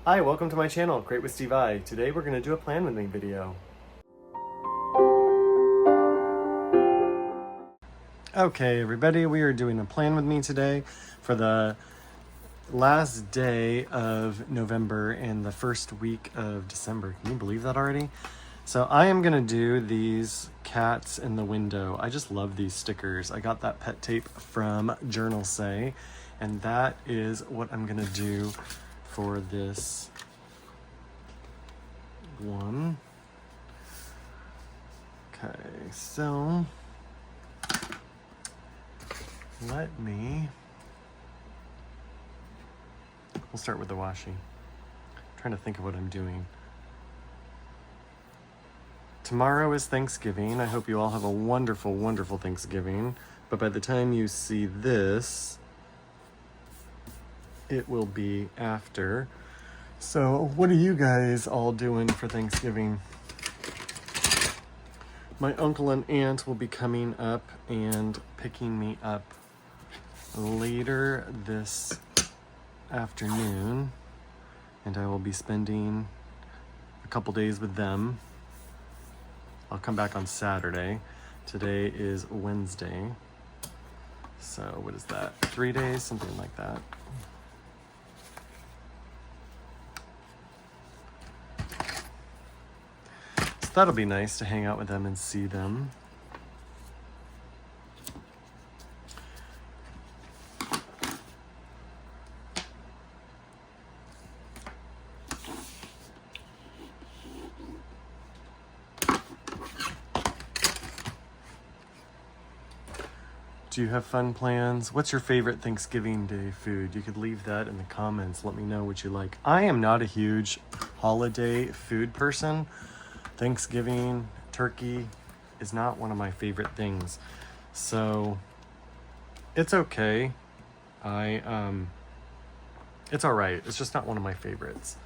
Hi, welcome to my channel, Create with Steve I. Today we're going to do a plan with me video. Okay everybody, we are doing a plan with me today for the last day of November and the first week of December. Can you believe that already? So I am going to do these cats in the window. I just love these stickers. I got that pet tape from Journal Say, and that is what I'm going to do for this one. Okay, so we'll start with the washi. I'm trying to think of what I'm doing. Tomorrow is Thanksgiving. I hope you all have a wonderful, wonderful Thanksgiving. But by the time you see this, it will be after. So what are you guys all doing for Thanksgiving? My uncle and aunt will be coming up and picking me up later this afternoon, and I will be spending a couple days with them. I'll come back on Saturday. Today is Wednesday. So what is that? 3 days, something like that. So that'll be nice to hang out with them and see them. Do you have fun plans? What's your favorite Thanksgiving Day food? You could leave that in the comments. Let me know what you like. I am not a huge holiday food person. Thanksgiving, turkey is not one of my favorite things. So it's okay. It's all right. It's just not one of my favorites.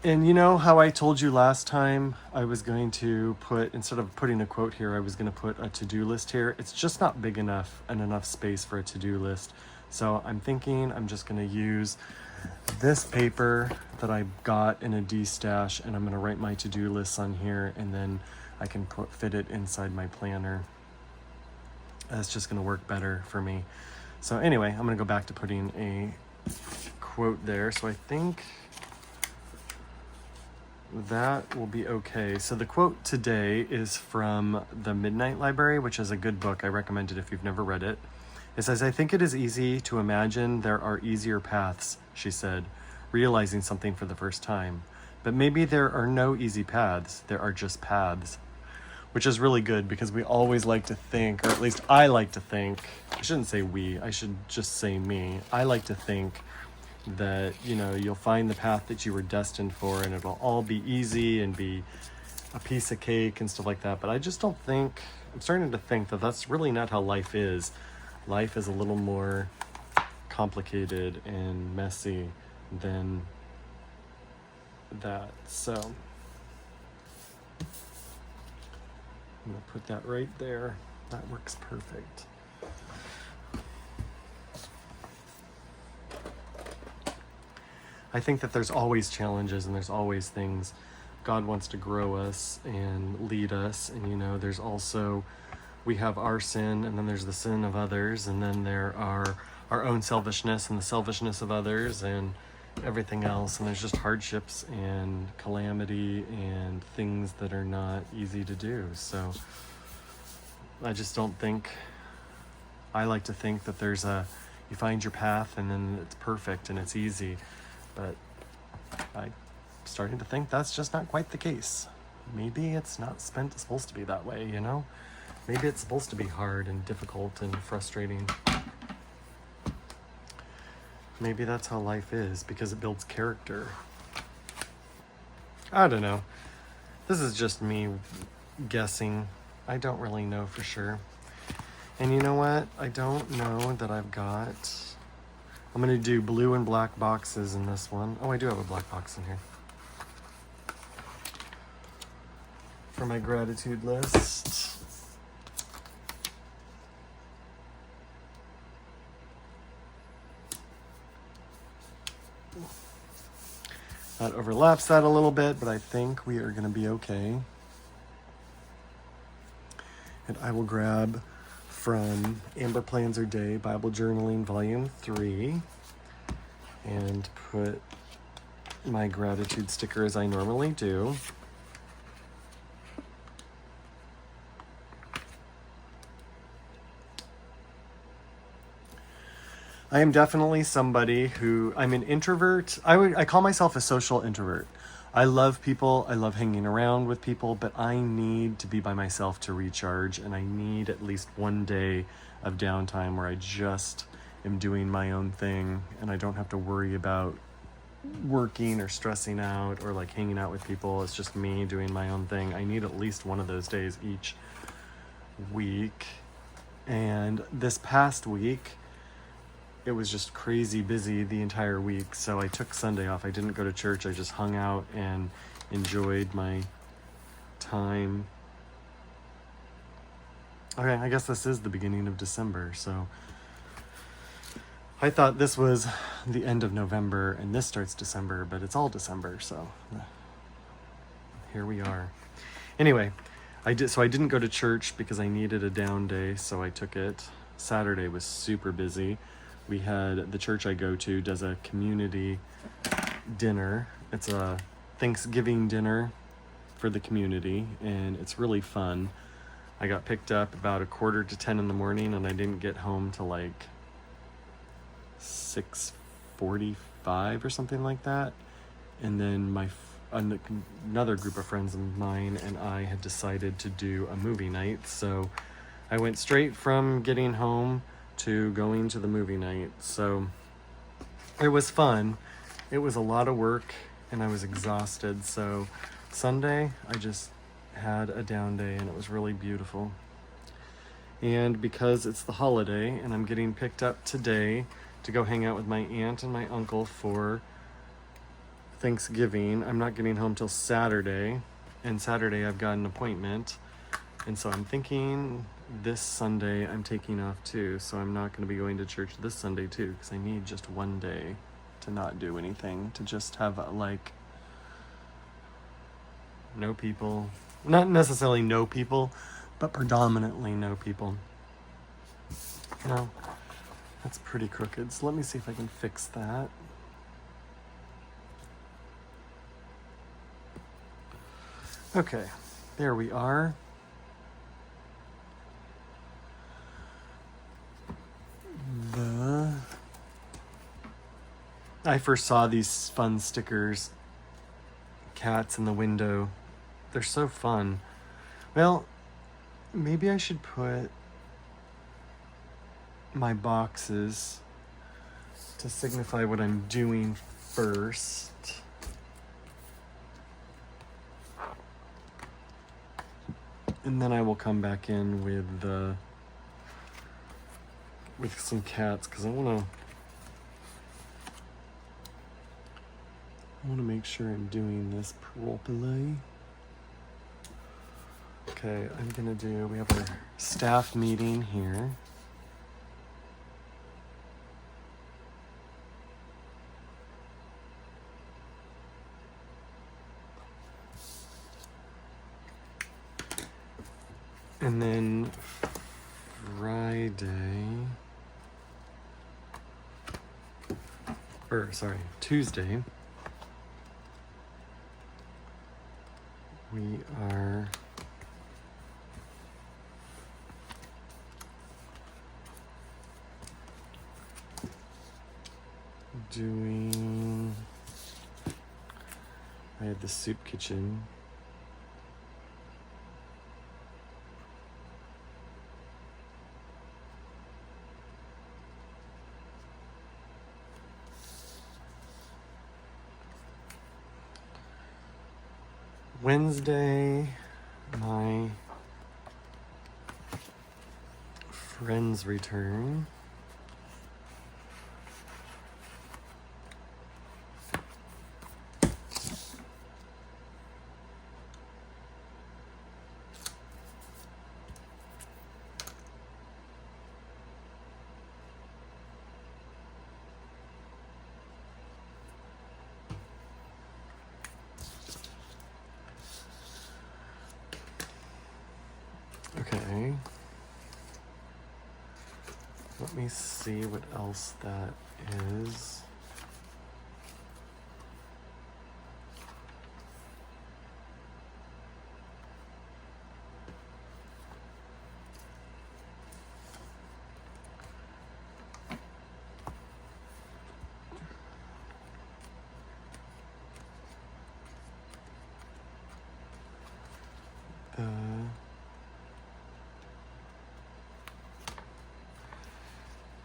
And you know how I told you last time I was going to put, instead of putting a quote here, I was going to put a to-do list here. It's just not big enough and enough space for a to-do list. So I'm thinking I'm just going to use this paper that I got in a D-stash, and I'm going to write my to-do lists on here, and then I can fit it inside my planner. That's just going to work better for me. So anyway, I'm going to go back to putting a quote there. So I think that will be okay. So the quote today is from The Midnight Library, which is a good book. I recommend it if you've never read it. It says, "I think it is easy to imagine there are easier paths," she said, realizing something for the first time. "But maybe there are no easy paths, there are just paths." Which is really good, because we always like to think, or at least I like to think, I shouldn't say we, I should just say me. I like to think that, you know, you'll find the path that you were destined for and it'll all be easy and be a piece of cake and stuff like that. But I just don't think, I'm starting to think that that's really not how life is. Life is a little more complicated and messy than that. So I'm gonna put that right there. That works perfect. I think that there's always challenges and there's always things. God wants to grow us and lead us. And, you know, there's also, we have our sin, and then there's the sin of others, and then there are our own selfishness and the selfishness of others and everything else. And there's just hardships and calamity and things that are not easy to do. So I just don't think, I like to think that there's you find your path and then it's perfect and it's easy. But I'm starting to think that's just not quite the case. Maybe it's not supposed to be that way, you know? Maybe it's supposed to be hard and difficult and frustrating. Maybe that's how life is, because it builds character. I don't know. This is just me guessing. I don't really know for sure. And you know what? I don't know that I've got... I'm going to do blue and black boxes in this one. Oh, I do have a black box in here. For my gratitude list. That overlaps that a little bit, but I think we are going to be okay. And I will grab from Amber Plans Her Day, Bible Journaling, Volume 3, and put my gratitude sticker as I normally do. I am definitely somebody who, I'm an introvert. I call myself a social introvert. I love people, I love hanging around with people, but I need to be by myself to recharge, and I need at least one day of downtime where I just am doing my own thing and I don't have to worry about working or stressing out or like hanging out with people. It's just me doing my own thing. I need at least one of those days each week. And this past week, it was just crazy busy the entire week, so I took Sunday off. I didn't go to church. I just hung out and enjoyed my time. Okay, I guess this is the beginning of December, so I thought this was the end of November and this starts December, but it's all December, so here we are. Anyway, I didn't go to church because I needed a down day, so I took it. Saturday was super busy. We had, the church I go to does a community dinner. It's a Thanksgiving dinner for the community, and it's really fun. I got picked up about 9:45 in the morning, and I didn't get home till like 6:45 or something like that. And then another group of friends of mine and I had decided to do a movie night, so I went straight from getting home to going to the movie night. So it was fun. It was a lot of work and I was exhausted. So Sunday, I just had a down day and it was really beautiful. And because it's the holiday and I'm getting picked up today to go hang out with my aunt and my uncle for Thanksgiving, I'm not getting home till Saturday. And Saturday I've got an appointment. And so I'm thinking this Sunday I'm taking off too, so I'm not going to be going to church this Sunday too, because I need just one day to not do anything, to just have like no people, not necessarily no people, but predominantly no people. No, that's pretty crooked, so let me see if I can fix that. Okay, there we are. I first saw these fun stickers, cats in the window. They're so fun. Well, maybe I should put my boxes to signify what I'm doing first. And then I will come back in with some cats, because I want to make sure I'm doing this properly. Okay, we have our staff meeting here. And then Tuesday, we are I have the soup kitchen. Wednesday, my friends return. Let me see what else that is.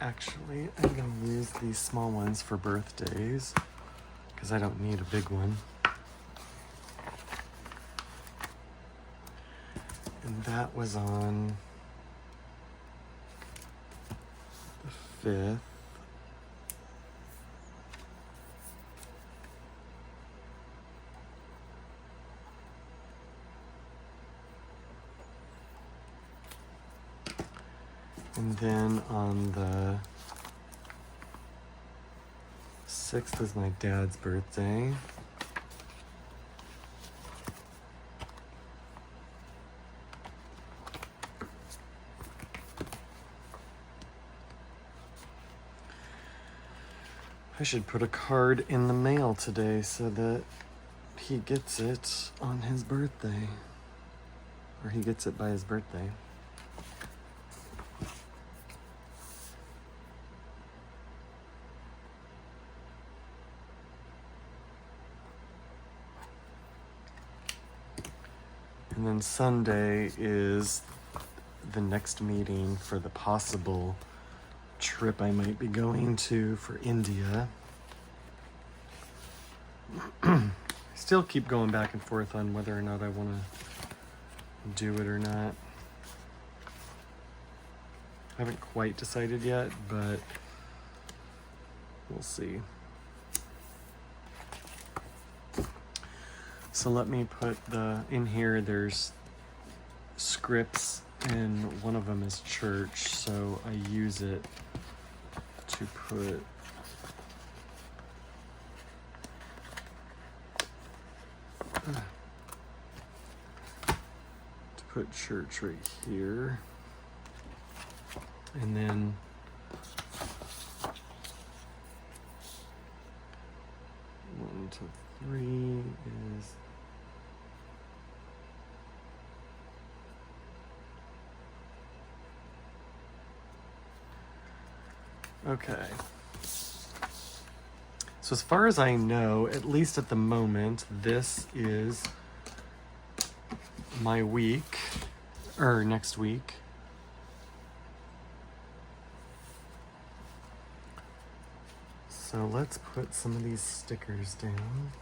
Actually, I'm going to use these small ones for birthdays because I don't need a big one. And that was on the 5th. And then on the 6th is my dad's birthday. I should put a card in the mail today so that he gets it on his birthday. Or he gets it by his birthday. And then Sunday is the next meeting for the possible trip I might be going to for India. I still keep going back and forth on whether or not I want to do it or not. I haven't quite decided yet, but we'll see. So let me put in here, there's scripts and one of them is church, so I use it to put church right here. And then one to three is okay. So as far as I know, at least at the moment, this is my week, or next week. So let's put some of these stickers down.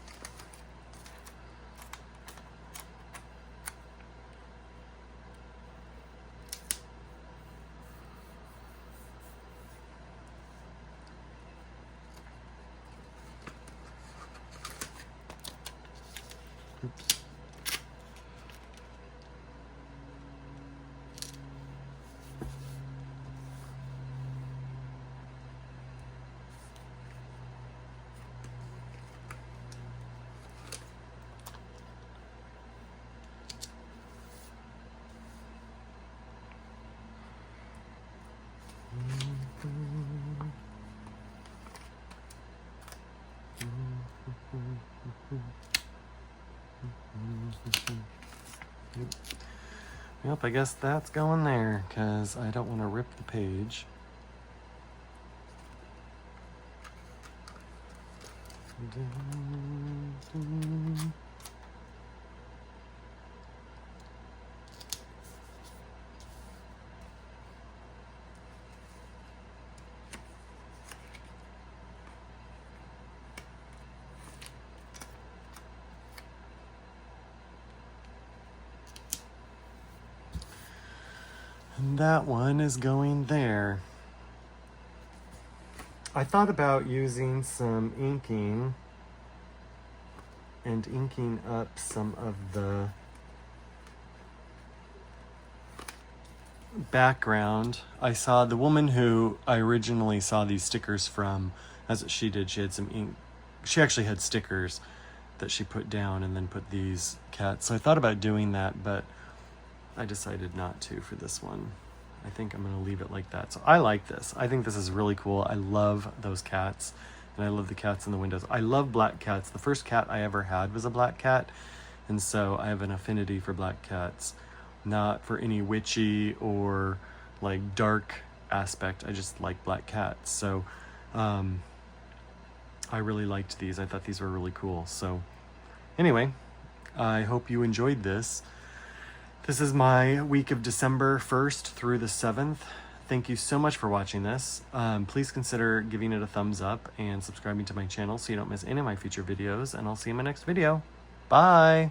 Oops. Yep, I guess that's going there because I don't want to rip the page. And that one is going there. I thought about using some inking and inking up some of the background. I saw the woman who I originally saw these stickers from, that's what she did. She had some ink. She actually had stickers that she put down and then put these cats. So I thought about doing that, but I decided not to for this one. I think I'm gonna leave it like that. So I like this. I think this is really cool. I love those cats, and I love the cats in the windows. I love black cats. The first cat I ever had was a black cat, and so I have an affinity for black cats, not for any witchy or like dark aspect. I just like black cats. So I really liked these. I thought these were really cool. So anyway, I hope you enjoyed this. This is my week of December 1st through the 7th. Thank you so much for watching this. Please consider giving it a thumbs up and subscribing to my channel so you don't miss any of my future videos, and I'll see you in my next video. Bye!